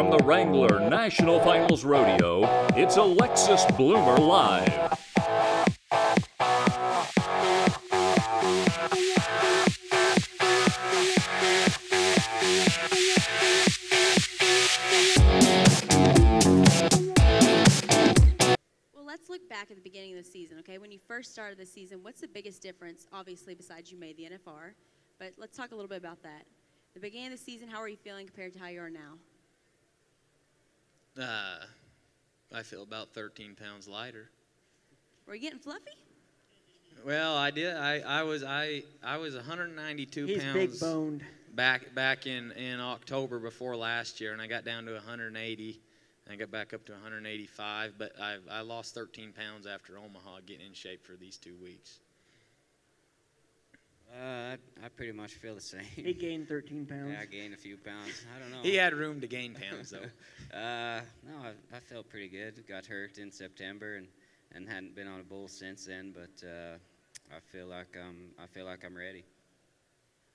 from the Wrangler National Finals Rodeo, it's Alexis Bloomer Live. Let's look back at the beginning of the season, okay? When you first started the season, what's the biggest difference, obviously, besides you made the NFR? But let's talk a little bit about that. The beginning of the season, how are you feeling compared to how you are now? I feel about 13 pounds lighter. Were you getting fluffy? Well, I did. I was 192 He's pounds. big boned. Back in October before last year, and I got down to 180. I got back up to 185, but I lost 13 pounds after Omaha, getting in shape for these 2 weeks. I pretty much feel the same. He gained 13 pounds. Yeah, I gained a few pounds. I don't know. He had room to gain pounds, though. No, I felt pretty good. Got hurt in September and hadn't been on a bull since then, but I feel like I'm ready.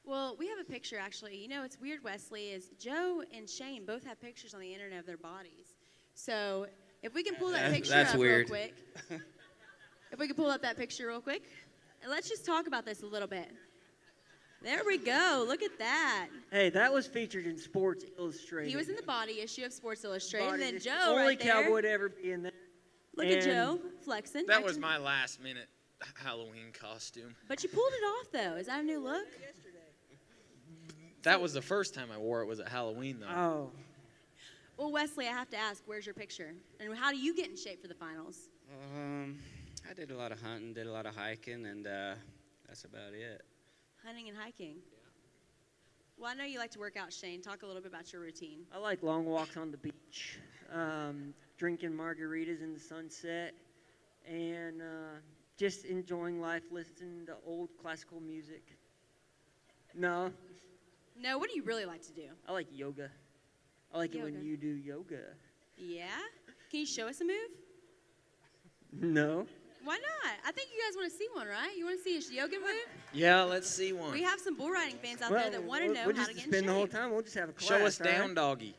Well, we have a picture, actually. You know, it's weird, Wesley, is Joe and Shane both have pictures on the internet of their bodies. So if we can pull that picture up real quick. If we can pull up that picture real quick. And let's just talk about this a little bit. There we go. Look at that. Hey, that was featured in Sports Illustrated. He was in the body issue of Sports Illustrated. Body and then issue. Joe Only right there. cowboy to ever be in there. Look at Joe flexing. That was my last-minute Halloween costume. But you pulled it off, though. Is that a new look? That was the first time I wore it was at Halloween, though. Oh. Well, Wesley, I have to ask, where's your picture? And how do you get in shape for the finals? I did a lot of hunting, did a lot of hiking, and that's about it. Hunting and hiking. Yeah. Well, I know you like to work out, Shane. Talk a little bit about your routine. I like long walks on the beach, drinking margaritas in the sunset, and just enjoying life, listening to old classical music. No. No, what do you really like to do? I like yoga. I like it when you do yoga. Yeah? Can you show us a move? No. Why not? I think you guys want to see one, right? You want to see a yoga move? Yeah, let's see one. We have some bull riding fans out there that want to know how to get in shape. Spend the whole time. We'll just have a class. Show us down right? doggy.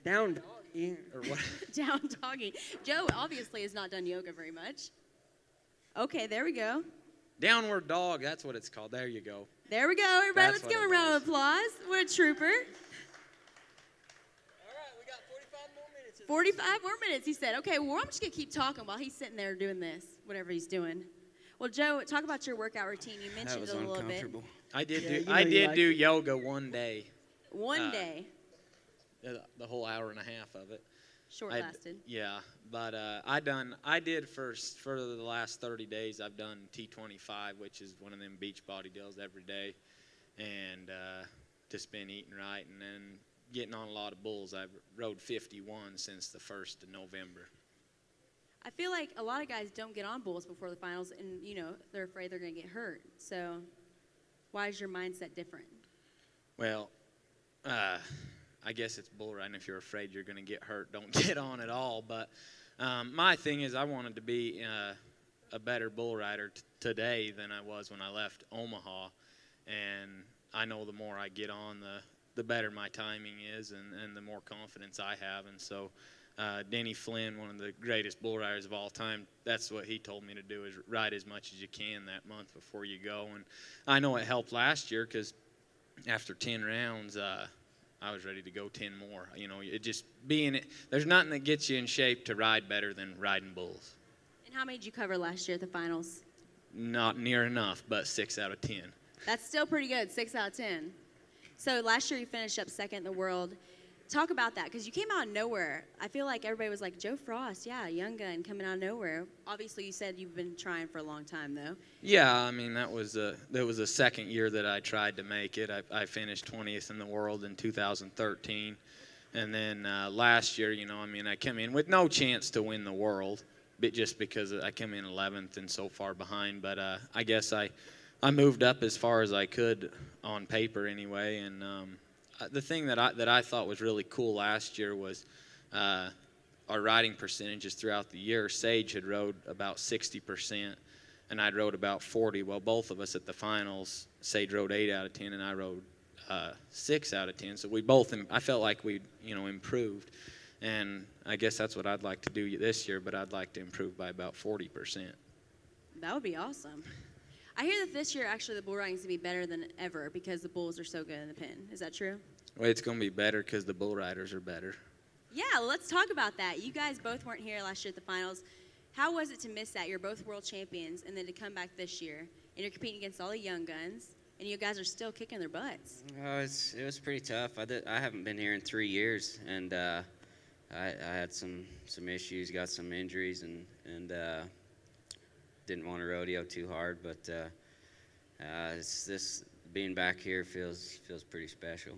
Down doggy. Or what? Down doggy. Joe obviously has not done yoga very much. Okay, there we go. Downward dog, that's what it's called. There you go. There we go, everybody. That's Let's give him a round of applause. What a trooper. 45 more minutes, he said. Okay, well, I'm just going to keep talking while he's sitting there doing this, whatever he's doing. Well, Joe, talk about your workout routine. You mentioned it a little bit. I did do yoga one day. One day. The whole hour and a half of it. Short lasted. Yeah, but for the last 30 days, I've done T25, which is one of them beach body deals every day, and just been eating right, and then getting on a lot of bulls. I've rode 51 since the 1st of November. I feel like a lot of guys don't get on bulls before the finals, and, you know, they're afraid they're going to get hurt. So why is your mindset different? Well, I guess it's bull riding. If you're afraid you're going to get hurt, don't get on at all. But my thing is I wanted to be a better bull rider today than I was when I left Omaha. And I know the more I get on, the better my timing is and the more confidence I have. And so Denny Flynn, one of the greatest bull riders of all time, that's what he told me to do, is ride as much as you can that month before you go. And I know it helped last year because after 10 rounds, I was ready to go 10 more. You know, it just there's nothing that gets you in shape to ride better than riding bulls. And how many did you cover last year at the finals? Not near enough, but 6 out of 10. That's still pretty good, 6 out of 10. So last year you finished up second in the world. Talk about that, because you came out of nowhere. I feel like everybody was like, Joe Frost, yeah, young gun coming out of nowhere. Obviously, you said you've been trying for a long time, though. Yeah, I mean, that was the second year that I tried to make it. I finished 20th in the world in 2013. And then last year, you know, I mean, I came in with no chance to win the world, but just because I came in 11th and so far behind. But I guess I moved up as far as I could on paper anyway. And the thing that I thought was really cool last year was our riding percentages throughout the year. Sage had rode about 60%, and I'd rode about 40. Well, both of us at the finals, Sage rode 8 out of 10, and I rode 6 out of 10. So we both, I felt like we, improved. And I guess that's what I'd like to do this year, but I'd like to improve by about 40%. That would be awesome. I hear that this year, actually, the bull riding is going to be better than ever because the bulls are so good in the pen. Is that true? Well, it's going to be better because the bull riders are better. Yeah, let's talk about that. You guys both weren't here last year at the finals. How was it to miss that? You're both world champions, and then to come back this year, and you're competing against all the young guns, and you guys are still kicking their butts. Oh, it was pretty tough. I haven't been here in 3 years, and I had some issues, got some injuries, and didn't want to rodeo too hard. But this being back here feels pretty special.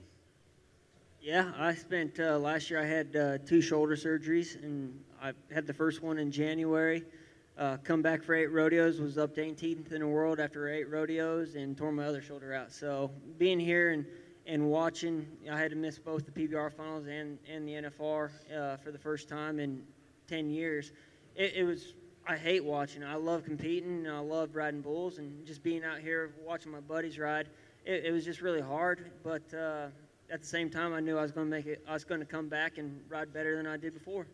Yeah, I spent last year. I had 2 shoulder surgeries, and I had the first one in January. Come back for 8 rodeos, was up to 18th in the world after 8 rodeos, and tore my other shoulder out. So being here and watching, I had to miss both the PBR finals and the NFR for the first time in 10 years. It was. I hate watching. I love competing, and I love riding bulls, and just being out here watching my buddies ride. It was just really hard, but at the same time, I knew I was going to make it. I was going to come back and ride better than I did before.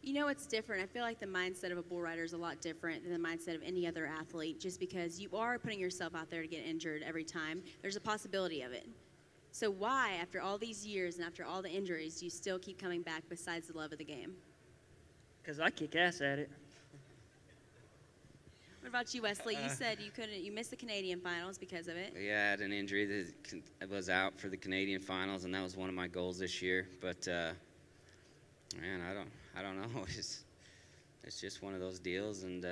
You know, it's different. I feel like the mindset of a bull rider is a lot different than the mindset of any other athlete, just because you are putting yourself out there to get injured every time. There's a possibility of it. So why, after all these years and after all the injuries, do you still keep coming back besides the love of the game? Because I kick ass at it. What about you, Wesley? You said you missed the Canadian finals because of it. Yeah, I had an injury that was out for the Canadian finals, and that was one of my goals this year. But man, I don't know. It's just one of those deals, and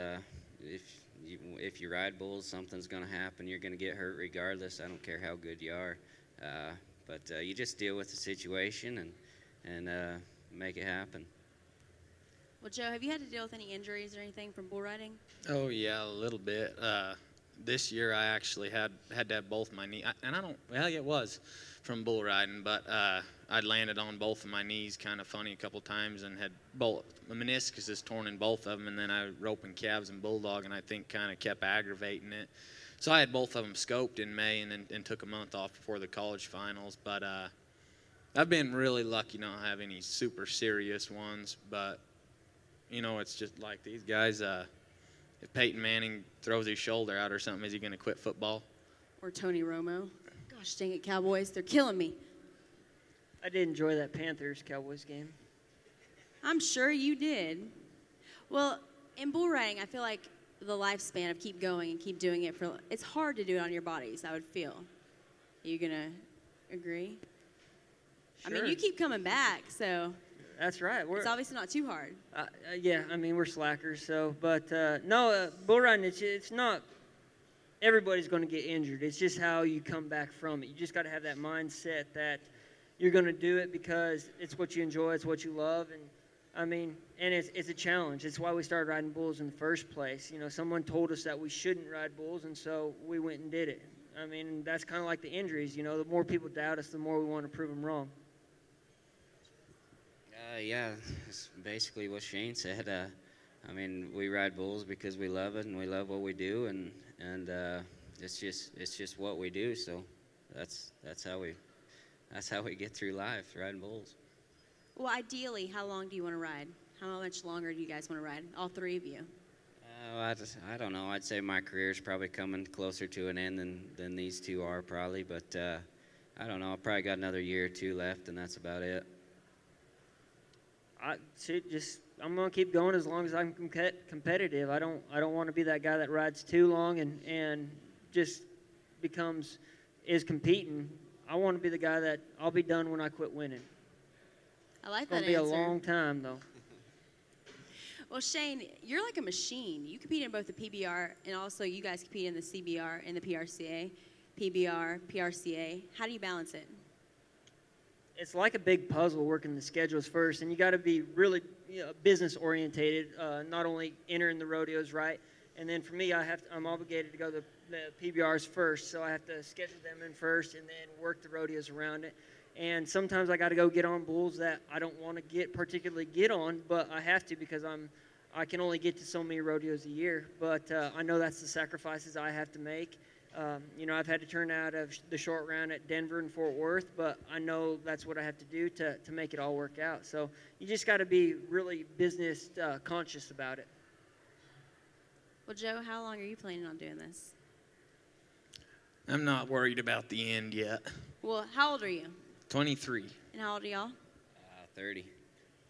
if you ride bulls, something's going to happen. You're going to get hurt regardless. I don't care how good you are. But you just deal with the situation and make it happen. Well, Joe, have you had to deal with any injuries or anything from bull riding? Oh, yeah, a little bit. This year I actually had to have both my knees. It was from bull riding, but I'd landed on both of my knees kind of funny a couple times and had both. My meniscus is torn in both of them, and then I rope in calves and bulldog, and I think kind of kept aggravating it. So I had both of them scoped in May and took a month off before the college finals. But I've been really lucky not to have any super serious ones, but it's just like these guys. If Peyton Manning throws his shoulder out or something, is he going to quit football? Or Tony Romo? Gosh dang it, Cowboys, they're killing me. I did enjoy that Panthers-Cowboys game. I'm sure you did. Well, in bull riding, I feel like the lifespan of keep going and keep doing it it's hard to do it on your bodies, I would feel. Are you going to agree? Sure. I mean, you keep coming back, so... That's right. It's obviously not too hard. Yeah, I mean, we're slackers, so. But, no, bull riding, it's not everybody's going to get injured. It's just how you come back from it. You just got to have that mindset that you're going to do it because it's what you enjoy, it's what you love. And, I mean, and it's a challenge. It's why we started riding bulls in the first place. Someone told us that we shouldn't ride bulls, and so we went and did it. I mean, that's kind of like the injuries. The more people doubt us, the more we want to prove them wrong. Yeah, it's basically what Shane said. I mean, we ride bulls because we love it and we love what we do, and it's just what we do. So that's how we get through life, riding bulls. Well, ideally, how long do you want to ride? How much longer do you guys want to ride? All 3 of you. I don't know. I'd say my career's probably coming closer to an end than these two are probably, but I don't know. I've probably got another year or 2 left, and that's about it. I'm gonna keep going as long as I'm competitive. I don't want to be that guy that rides too long and just is competing. I want to be the guy that I'll be done when I quit winning. I like that answer. It's gonna be a long time though. Well, Shane, you're like a machine. You compete in both the PBR and also you guys compete in the CBR and the PRCA, PBR, PRCA. How do you balance it? It's like a big puzzle working the schedules first, and you got to be really business orientated, not only entering the rodeos right, and then for me, I'm obligated to go to the PBRs first, so I have to schedule them in first and then work the rodeos around it. And sometimes I got to go get on bulls that I don't want to particularly get on, but I have to because I can only get to so many rodeos a year. But I know that's the sacrifices I have to make. I've had to turn out of the short round at Denver and Fort Worth, but I know that's what I have to do to make it all work out. So you just got to be really business conscious about it. Well, Joe, how long are you planning on doing this? I'm not worried about the end yet. Well, how old are you? 23. And how old are y'all? 30.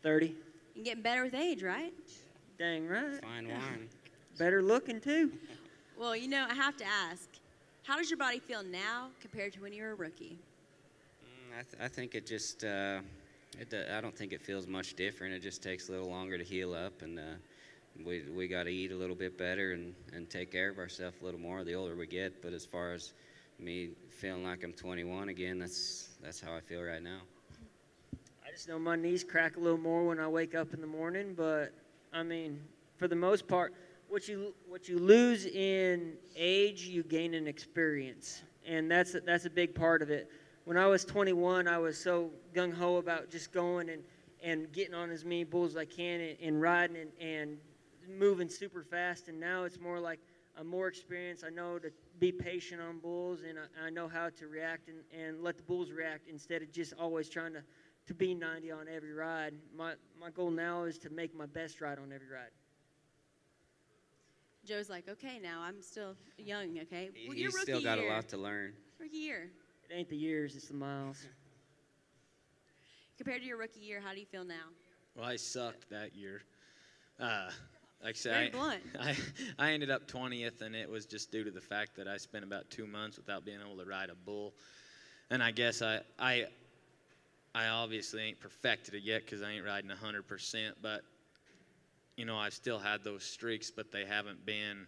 30. And getting better with age, right? Dang right. Fine wine. Better looking, too. Well, I have to ask, how does your body feel now compared to when you were a rookie? I think it just, I don't think it feels much different. It just takes a little longer to heal up, and we got to eat a little bit better and take care of ourselves a little more the older we get. But as far as me feeling like I'm 21 again, that's how I feel right now. I just know my knees crack a little more when I wake up in the morning, but I mean, for the most part, what you lose in age, you gain in experience, and that's a big part of it. When I was 21, I was so gung-ho about just going and getting on as many bulls as I can and riding and moving super fast, and now it's more like I'm more experienced. I know to be patient on bulls, and I know how to react and let the bulls react instead of just always trying to be 90 on every ride. My goal now is to make my best ride on every ride. Joe's like, okay, now I'm still young, okay? Well, He's still got a lot to learn. Rookie year. It ain't the years, it's the miles. Compared to your rookie year, how do you feel now? Well, I sucked that year. Like I Very said, blunt. I ended up 20th, and it was just due to the fact that I spent about 2 months without being able to ride a bull. And I guess I obviously ain't perfected it yet because I ain't riding 100%, but I've still had those streaks, but they haven't been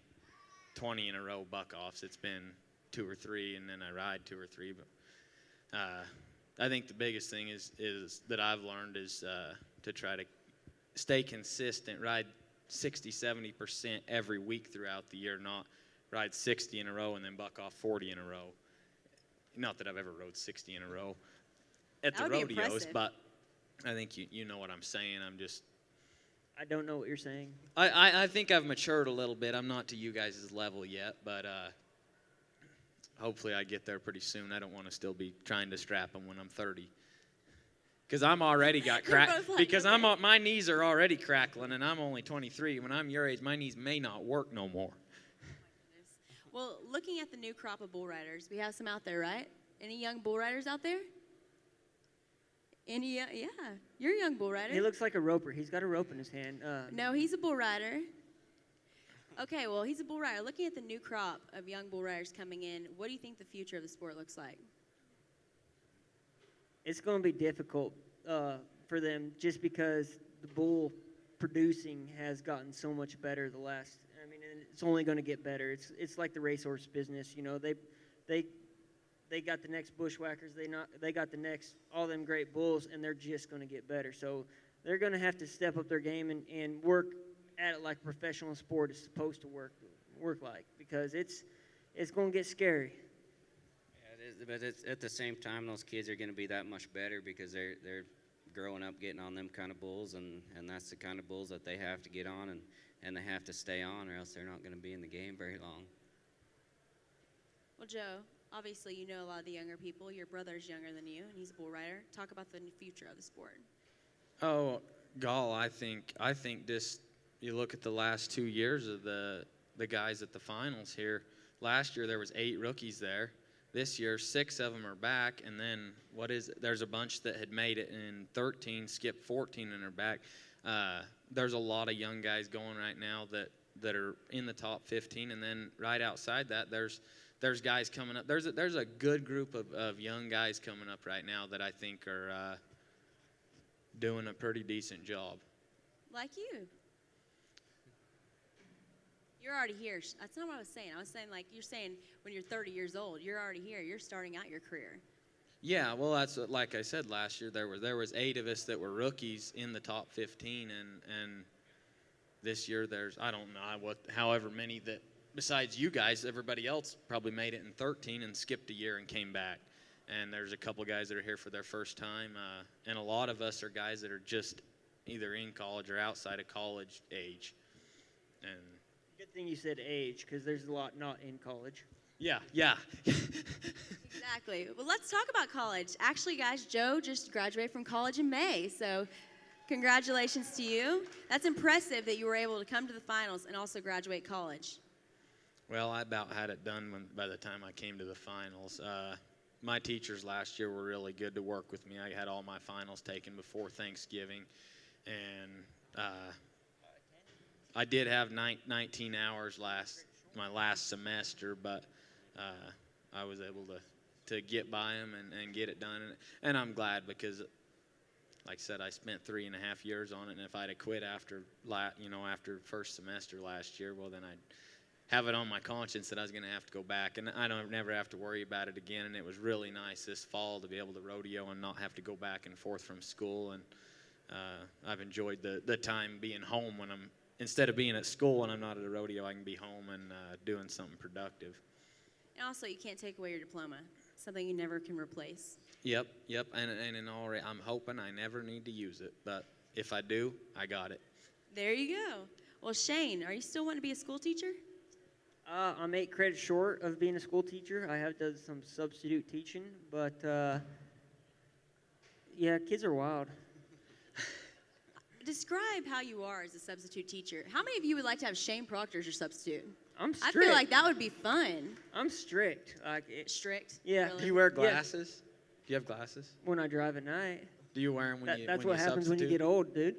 20 in a row buck-offs. It's been 2 or 3, and then I ride 2 or 3. But I think the biggest thing is that I've learned is to try to stay consistent, ride 60, 70% every week throughout the year, not ride 60 in a row and then buck off 40 in a row. Not that I've ever rode 60 in a row at the rodeos, but I think you know what I'm saying. I don't know what you're saying. I think I've matured a little bit. I'm not to you guys' level yet, but hopefully I get there pretty soon. I don't want to still be trying to strap them when I'm 30. Because I'm already got crack. Because my knees are already crackling, and I'm only 23. When I'm your age, my knees may not work no more. Well, looking at the new crop of bull riders, we have some out there, right? Any young bull riders out there? Yeah, you're a young bull rider. He looks like a roper. He's got a rope in his hand. No, he's a bull rider. Okay, well, he's a bull rider. Looking at the new crop of young bull riders coming in, what do you think the future of the sport looks like? It's going to be difficult for them just because the bull producing has gotten so much better the last. I mean, and it's only going to get better. It's like the racehorse business. They got the next bushwhackers. They got the next all them great bulls, and they're just going to get better. So they're going to have to step up their game and work at it like a professional sport is supposed to work like, because it's going to get scary. Yeah, but at the same time, those kids are going to be that much better because they're growing up getting on them kind of bulls, and that's the kind of bulls that they have to get on, and they have to stay on, or else they're not going to be in the game very long. Well, Joe, obviously you know a lot of the younger people. Your brother's younger than you, and he's a bull rider. Talk about the future of the sport. Oh, Gall, I think this. You look at the last 2 years of the guys at the finals here. Last year there was 8 rookies there. This year 6 of them are back, and then there's a bunch that had made it in 13, skipped 14 and are back. There's a lot of young guys going right now that are in the top 15, and then right outside that there's guys coming up. There's a good group of young guys coming up right now that I think are doing a pretty decent job. Like you. You're already here. That's not what I was saying. I was saying, like, you're saying when you're 30 years old, you're already here. You're starting out your career. Yeah, well, that's like I said last year. There was 8 of us that were rookies in the top 15, and this year there's I don't know however many that besides you guys, everybody else probably made it in 13 and skipped a year and came back. And there's a couple guys that are here for their first time, and a lot of us are guys that are just either in college or outside of college age, and. Good thing you said age, because there's a lot not in college. Yeah. Exactly. Well, let's talk about college. Actually, guys, Joe just graduated from college in May, so congratulations to you. That's impressive that you were able to come to the finals and also graduate college. Well, I about had it done by the time I came to the finals. My teachers last year were really good to work with me. I had all my finals taken before Thanksgiving, and I did have 19 hours my last semester, but I was able to get by them and get it done. And I'm glad because, like I said, I spent 3.5 years on it, and if I'd have quit after first semester last year, well, then I'd have it on my conscience that I was going to have to go back, and I don't never have to worry about it again. And it was really nice this fall to be able to rodeo and not have to go back and forth from school. And I've enjoyed the time being home when instead of being at school when I'm not at a rodeo, I can be home and doing something productive. And also, you can't take away your diploma, something you never can replace. Yep. And in all, I'm hoping I never need to use it, but if I do, I got it. There you go. Well, Shane, are you still wanting to be a school teacher? I'm 8 credits short of being a school teacher. I have done some substitute teaching, but yeah, kids are wild. Describe how you are as a substitute teacher. How many of you would like to have Shane Proctor as your substitute? I'm strict. I feel like that would be fun. I'm strict. Strict? Yeah. Really? Do you wear glasses? Do you have glasses? When I drive at night. Do you wear them when you That's when what you happens substitute? when you get old, dude.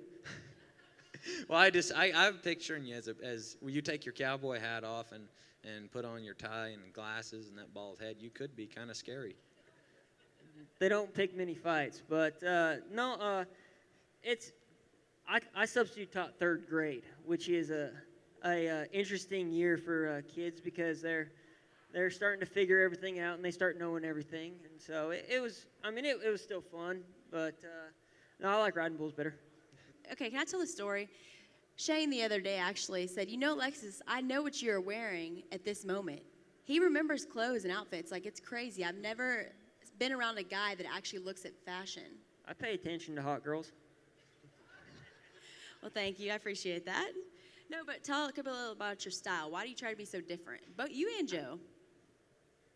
Well, I'm picturing you as when you take your cowboy hat off and put on your tie and glasses and that bald head, you could be kind of scary. They don't pick many fights, but no, I substitute taught 3rd grade, which is a interesting year for kids because they're starting to figure everything out and they start knowing everything, and so it was still fun, but no, I like riding bulls better. Okay, can I tell a story? Shane the other day actually said, Alexis, I know what you're wearing at this moment. He remembers clothes and outfits like it's crazy. I've never been around a guy that actually looks at fashion. I pay attention to hot girls. Well, thank you. I appreciate that. No, but tell a little about your style. Why do you try to be so different? Both you and Joe.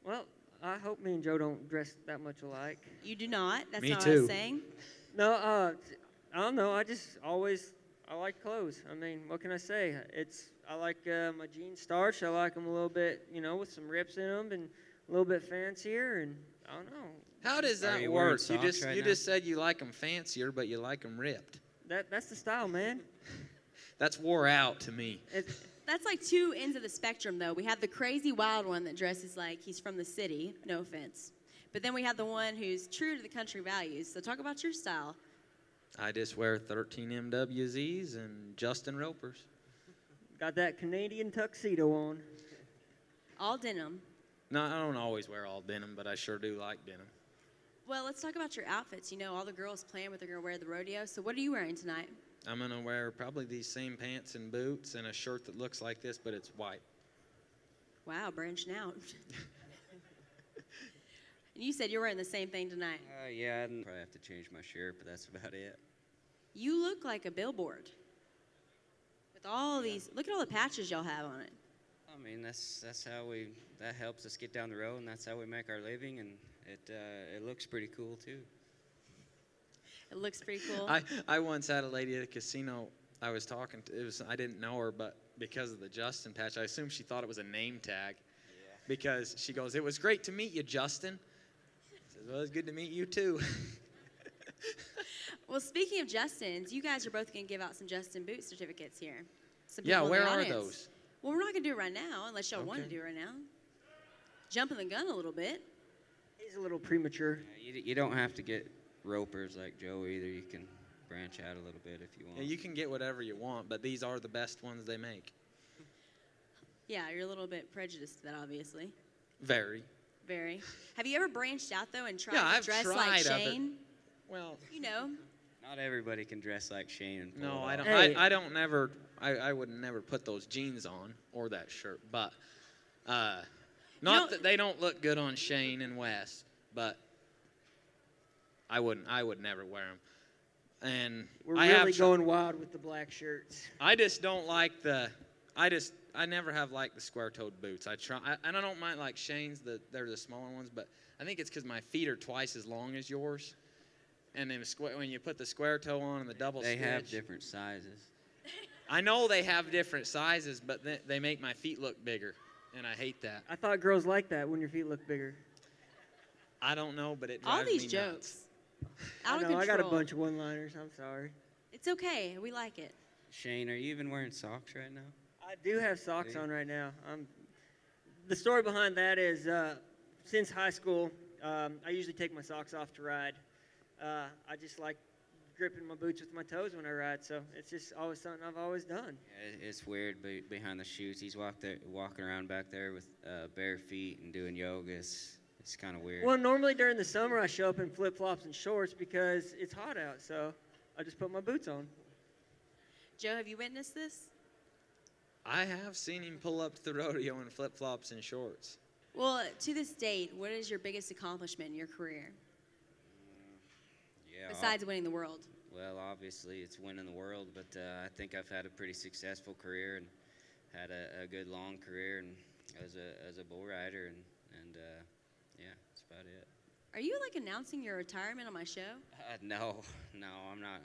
Well, I hope me and Joe don't dress that much alike. You do not. That's Me not too. what I was saying. No, I don't know. I like clothes. I mean, what can I say? I like my jeans starched. I like them a little bit, with some rips in them and a little bit fancier. And I don't know. How does Are that you wearing work? You socks right now? just said you like them fancier, but you like them ripped. That's the style, man. That's wore out to me. That's like two ends of the spectrum, though. We have the crazy wild one that dresses like he's from the city. No offense. But then we have the one who's true to the country values. So talk about your style. I just wear 13 MWZs and Justin Ropers. Got that Canadian tuxedo on. All denim. No, I don't always wear all denim, but I sure do like denim. Well, let's talk about your outfits. All the girls plan what they're going to wear at the rodeo. So what are you wearing tonight? I'm going to wear probably these same pants and boots and a shirt that looks like this, but it's white. Wow, branching out. And you said you're wearing the same thing tonight. Yeah, I'd probably have to change my shirt, but that's about it. You look like a billboard. With all these, look at all the patches y'all have on it. I mean, that's how that helps us get down the road, and that's how we make our living, and it looks pretty cool too. It looks pretty cool. I once had a lady at a casino I was talking to. I didn't know her, but because of the Justin patch, I assumed she thought it was a name tag. Yeah. Because she goes, "It was great to meet you, Justin." I said, "Well, it's good to meet you too." Well, speaking of Justins, you guys are both going to give out some Justin boot certificates here. Yeah, people in where the are audience. those? Well, we're not going to do it right now, unless y'all want to Okay. do it right now. Jumping the gun a little bit. He's a little premature. You don't have to get ropers like Joe either. You can branch out a little bit if you want. Yeah, you can get whatever you want, but these are the best ones they make. Yeah, you're a little bit prejudiced to that, obviously. Very. Very. Have you ever branched out, though, and tried Yeah, to I've dress tried like other- Shane? Well, Not everybody can dress like Shane and pull no, it I off. don't. Hey. I would never put those jeans on or that shirt. But not that they don't look good on Shane and Wes, but I would never wear them. And We're I really have going wild with the black shirts. I just don't like the. I I never have liked the square-toed boots. And I don't mind like Shane's. They're the smaller ones, but I think it's because my feet are twice as long as yours. And then when you put the square toe on and the double stitch. They have different sizes. I know they have different sizes, but they make my feet look bigger, and I hate that. I thought girls like that when your feet look bigger. I don't know, but it drives All these me jokes. nuts. Out of control. I got a bunch of one-liners. I'm sorry. It's okay. We like it. Shane, are you even wearing socks right now? I do have socks on right now. The story behind that is since high school, I usually take my socks off to ride. I just like gripping my boots with my toes when I ride, so it's just always something I've always done. Yeah, it's weird behind the shoots. He's walking around back there with bare feet and doing yoga. It's kind of weird. Well, normally during the summer I show up in flip-flops and shorts because it's hot out, so I just put my boots on. Joe, have you witnessed this? I have seen him pull up to the rodeo in flip-flops and shorts. Well, to this date, what is your biggest accomplishment in your career? Yeah. Besides winning the world. Well, obviously it's winning the world, but I think I've had a pretty successful career and had a good long career and as a bull rider and yeah, that's about it. Are you like announcing your retirement on my show? No, I'm not.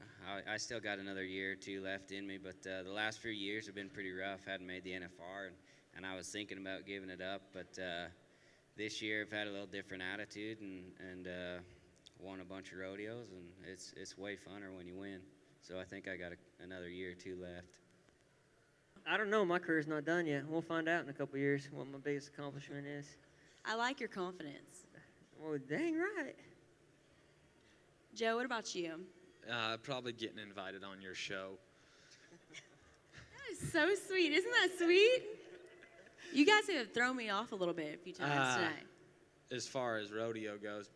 I still got another year or two left in me, but the last few years have been pretty rough. Hadn't made the NFR, and I was thinking about giving it up, but this year I've had a little different attitude and won a bunch of rodeos, and it's way funner when you win. So I think I got another year or two left. I don't know. My career's not done yet. We'll find out in a couple years what my biggest accomplishment is. I like your confidence. Well, dang right. Joe, what about you? Probably getting invited on your show. That is so sweet. Isn't that sweet? You guys have thrown me off a little bit a few times tonight. As far as rodeo goes,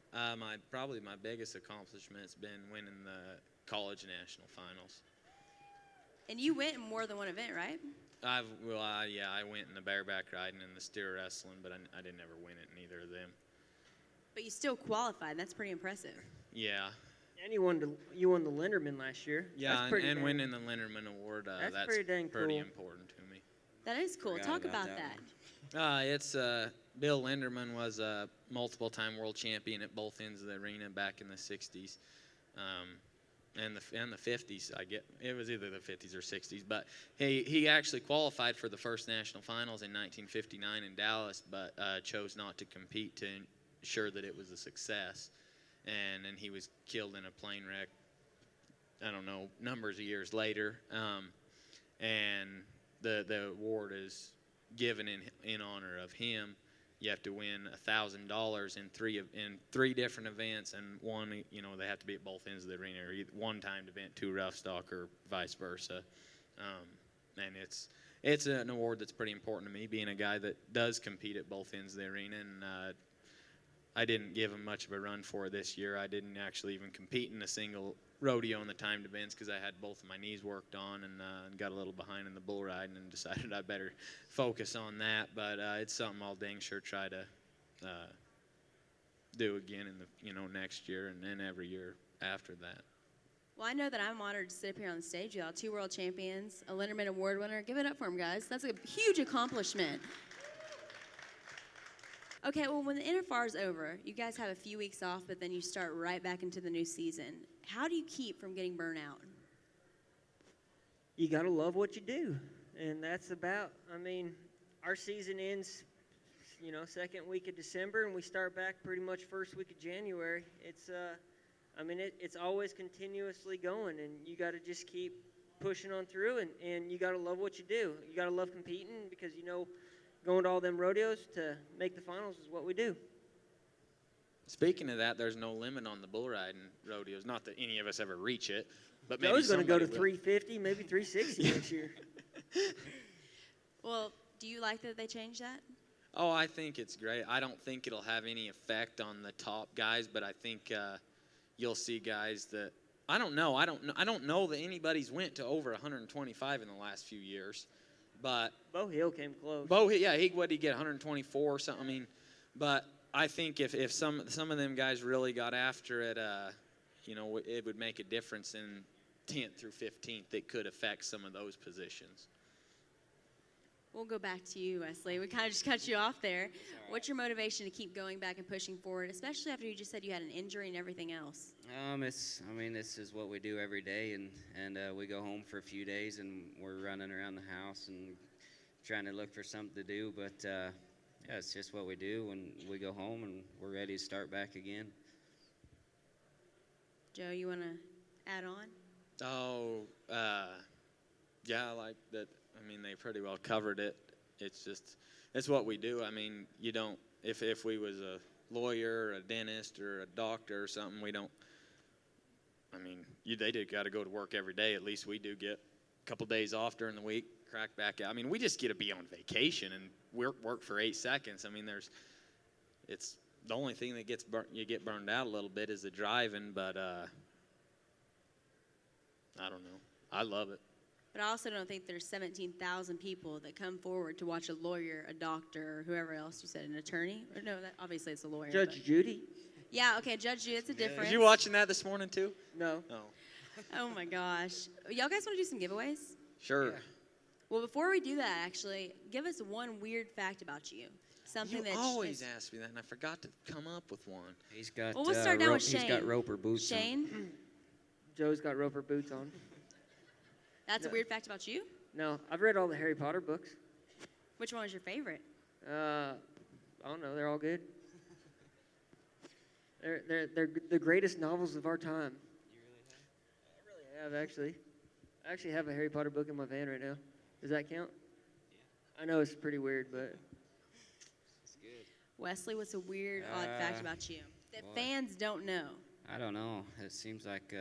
probably my biggest accomplishment's been winning the college national finals. And you went in more than one event, right? I went in the bareback riding and the steer wrestling, but I didn't ever win it in either of them. But you still qualified. That's pretty impressive. Yeah. And you won the Linderman last year. Yeah, and winning the Linderman Award, that's pretty important to me. That is cool. Talk about that. Bill Linderman was a multiple-time world champion at both ends of the arena back in the 60s. And the 50s, it was either the 50s or 60s, but he actually qualified for the first national finals in 1959 in Dallas, but chose not to compete to ensure that it was a success, and he was killed in a plane wreck. I don't know, numbers of years later, and the award is given in honor of him. You have to win $1,000 in three different events, and one, they have to be at both ends of the arena, or one-timed event, 2 rough stock, or vice versa. And it's an award that's pretty important to me, being a guy that does compete at both ends of the arena. And I didn't give him much of a run for it this year. I didn't actually even compete in a single rodeo in the timed events because I had both of my knees worked on and got a little behind in the bull riding and decided I better focus on that. But it's something I'll dang sure try to do again in the next year and then every year after that. Well, I know that I'm honored to sit up here on the stage with y'all. 2 world champions, a Linderman Award winner. Give it up for him, guys. That's a huge accomplishment. Okay, well, when the NFR is over, you guys have a few weeks off, but then you start right back into the new season. How do you keep from getting burnt out? You got to love what you do. And that's our season ends, second week of December, and we start back pretty much first week of January. It's always continuously going, and you got to just keep pushing on through, and you got to love what you do. You got to love competing because, going to all them rodeos to make the finals is what we do. Speaking of that, there's no limit on the bull riding rodeos. Not that any of us ever reach it, but maybe Joe's going to go to will. 350, maybe 360 next year. Well, do you like that they changed that? Oh, I think it's great. I don't think it'll have any effect on the top guys, but I think you'll see guys that I don't know that anybody's went to over 125 in the last few years. But Bo Hill came close. What did he get, 124 or something? But I think if some of them guys really got after it, it would make a difference in 10th through 15th. It could affect some of those positions. We'll go back to you, Wesley. We kind of just cut you off there. What's your motivation to keep going back and pushing forward, especially after you just said you had an injury and everything else? This is what we do every day, and we go home for a few days, and we're running around the house and trying to look for something to do. But yeah, it's just what we do, and we go home, and we're ready to start back again. Joe, you want to add on? Oh, yeah, I like that. I mean, they pretty well covered it. It's what we do. I mean, you don't, if we was a lawyer, a dentist, or a doctor or something, we don't, I mean, they got to go to work every day. At least we do get a couple days off during the week, crack back out. I mean, we just get to be on vacation and work for 8 seconds. I mean, it's the only thing that you get burned out a little bit is the driving, but I don't know. I love it. But I also don't think there's 17,000 people that come forward to watch a lawyer, a doctor, or whoever else you said, an attorney. Or no, obviously it's a lawyer. Judge Judy? Yeah, okay, Judge Judy, it's a difference. Was you watching that this morning too? No. Oh. Oh my gosh. Y'all guys want to do some giveaways? Sure. Yeah. Well, before we do that, actually, give us one weird fact about you. Something You that always ask me that, and I forgot to come up with one. He's got. Well, we'll start down with Shane. He's got Roper boots on. Shane? Joe's got Roper boots on. That's a weird fact about you? No, I've read all the Harry Potter books. Which one was your favorite? I don't know. They're all good. They're the greatest novels of our time. You really have? I really have, actually. I actually have a Harry Potter book in my van right now. Does that count? Yeah. I know it's pretty weird, but... It's good. Wesley, what's a weird, odd fact about you that boy. fans don't know? I don't know. It seems like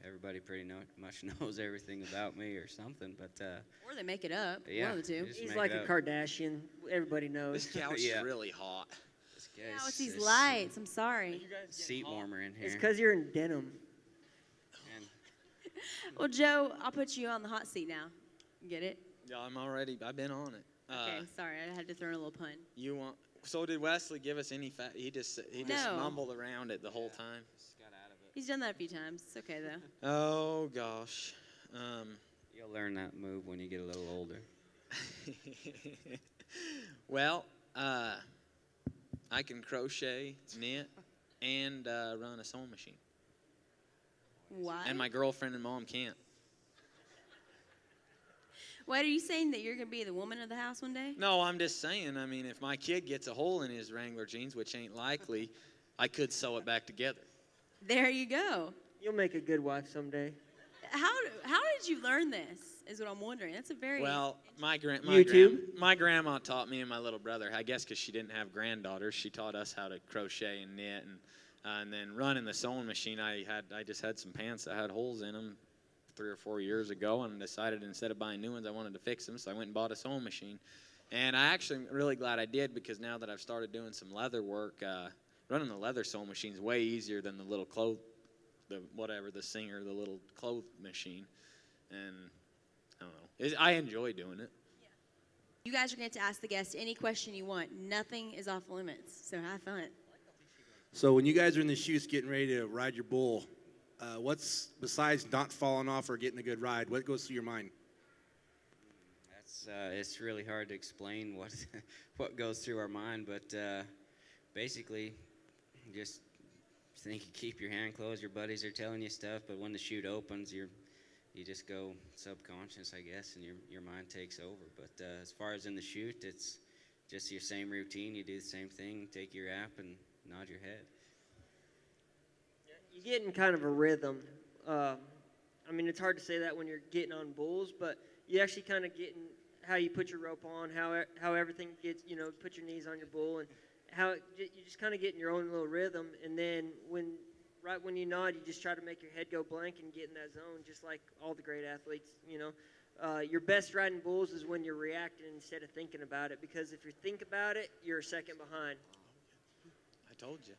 everybody pretty much knows everything about me or something, but Or they make it up. yeah, One of the two. just He's make like it a up. Kardashian. Everybody knows. This couch Yeah. is really hot. This Yeah, guy's it's these this lights. I'm sorry. seat warmer in here. It's because you're in denim. And Well, Joe, I'll put you on the hot seat now. Get it? Yeah, I've been on it. Okay, sorry. I had to throw in a little pun. So did Wesley give us any fact? He just No. mumbled around it the whole time. just got out of it. He's done that a few times. It's okay, though. Oh, gosh. You'll learn that move when you get a little older. Well, I can crochet, knit, and run a sewing machine. What? And my girlfriend and mom can't. Wait, are you saying that you're going to be the woman of the house one day? No, I'm just saying, I mean, if my kid gets a hole in his Wrangler jeans, which ain't likely, I could sew it back together. There you go. You'll make a good wife someday. How did you learn this, is what I'm wondering. That's a very... Well, my YouTube? my grandma taught me and my little brother, I guess because she didn't have granddaughters, she taught us how to crochet and knit. And then running the sewing machine, I just had some pants that had holes in them 3 or 4 years ago, and decided instead of buying new ones, I wanted to fix them, so I went and bought a sewing machine. And I actually am really glad I did, because now that I've started doing some leather work, running the leather sewing machine is way easier than the little the little clothes machine. And I don't know. I enjoy doing it. You guys are going to ask the guests any question you want. Nothing is off limits, so have fun. So when you guys are in the chutes getting ready to ride your bull, what's, besides not falling off or getting a good ride, what goes through your mind? It's really hard to explain what goes through our mind, but basically just think you keep your hand closed. Your buddies are telling you stuff, but when the chute opens, you just go subconscious, I guess, and your mind takes over. But as far as in the chute, it's just your same routine. You do the same thing, take your app and nod your head. You get in kind of a rhythm. I mean, it's hard to say that when you're getting on bulls, but you actually kind of get in how you put your rope on, how everything gets, put your knees on your bull, and how you just kind of get in your own little rhythm. And then right when you nod, you just try to make your head go blank and get in that zone, just like all the great athletes, Your best riding bulls is when you're reacting instead of thinking about it, because if you think about it, you're a second behind. I told you.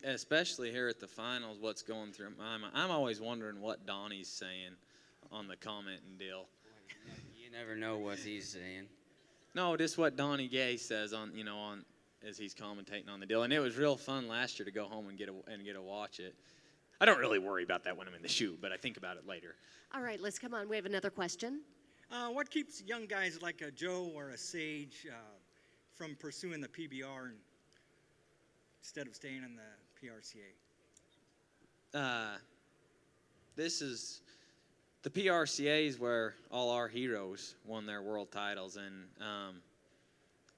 Especially here at the finals, what's going through my mind. I'm always wondering what Donnie's saying on the commenting deal. You never know what he's saying. No, just what Donnie Gay says on as he's commentating on the deal. And it was real fun last year to go home and get to watch it. I don't really worry about that when I'm in the chute, but I think about it later. All right, let's come on. We have another question. What keeps young guys like a Joe or a Sage from pursuing the PBR instead of staying in the PRCA? The PRCA is where all our heroes won their world titles, and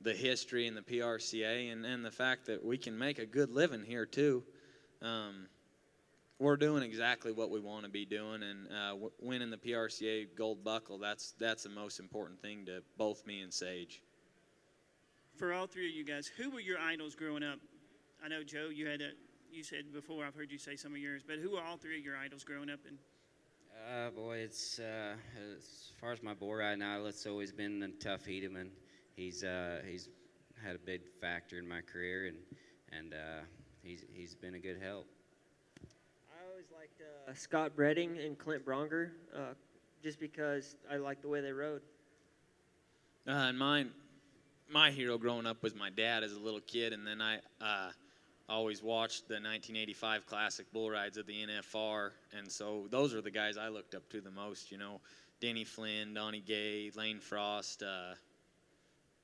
the history in the PRCA and the fact that we can make a good living here too. We're doing exactly what we want to be doing, and winning the PRCA gold buckle, that's the most important thing to both me and Sage. For all three of you guys, who were your idols growing up? I know, Joe, you said before, I've heard you say some of yours, but who are all three of your idols growing up? Boy, it's as far as my bull right now, it's always been Tough Hedeman. He's had a big factor in my career, and he's been a good help. I always liked Scott Bredding and Clint Bronger, just because I liked the way they rode. And my hero growing up was my dad as a little kid, and then I always watched the 1985 Classic bull rides of the NFR, and so those are the guys I looked up to the most. Denny Flynn, Donnie Gay, Lane Frost,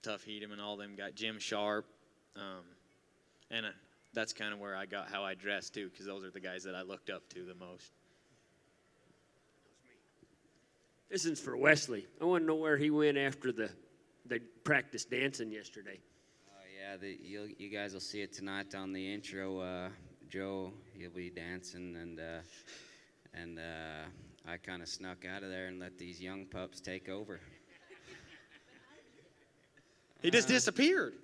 Tough Hedeman, all them guys, Jim Sharp, and that's kind of where I got how I dressed too, because those are the guys that I looked up to the most. This is for Wesley. I want to know where he went after they practiced dancing yesterday. Yeah, you guys will see it tonight on the intro. Joe, he'll be dancing, and I kind of snuck out of there and let these young pups take over. He just disappeared.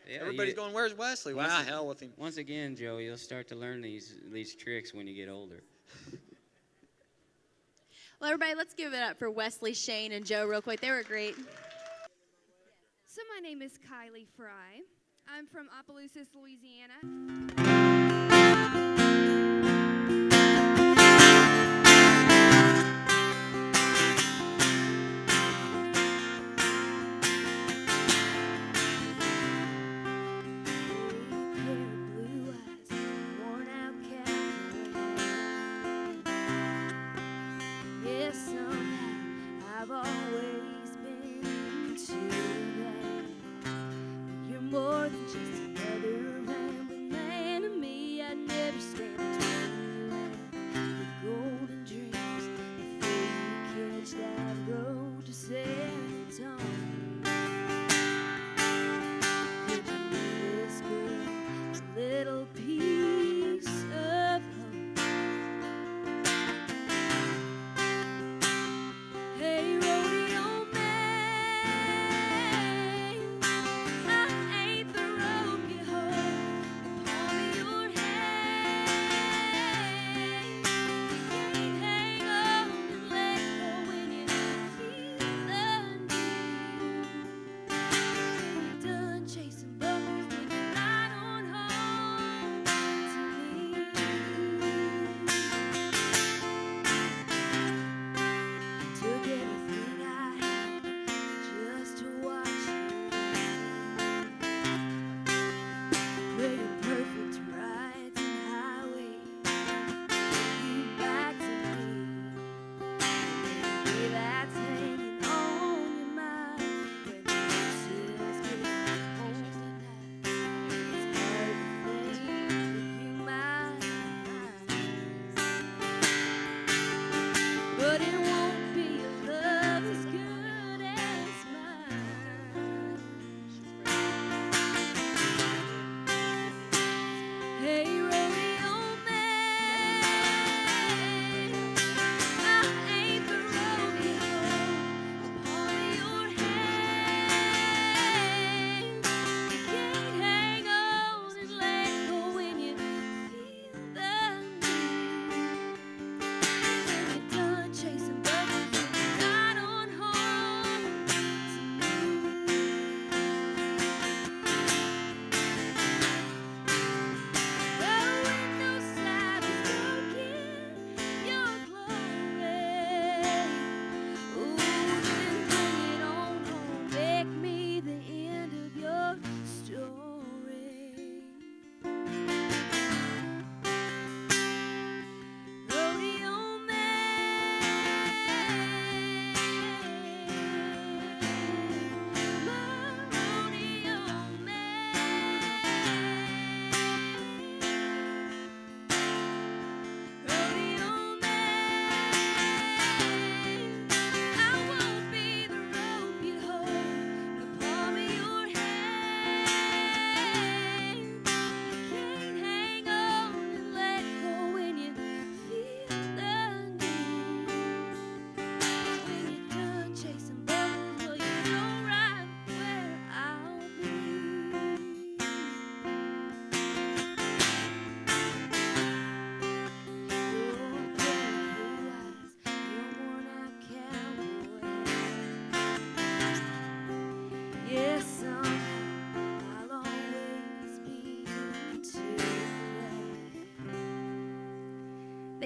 Yeah, Everybody's going, "Where's Wesley?" Well, hell with him. Once again, Joe, you'll start to learn these tricks when you get older. Well, everybody, let's give it up for Wesley, Shane, and Joe real quick. They were great. So my name is Kylie Fry. I'm from Opelousas, Louisiana. More than just another rambling man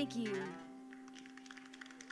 Thank you.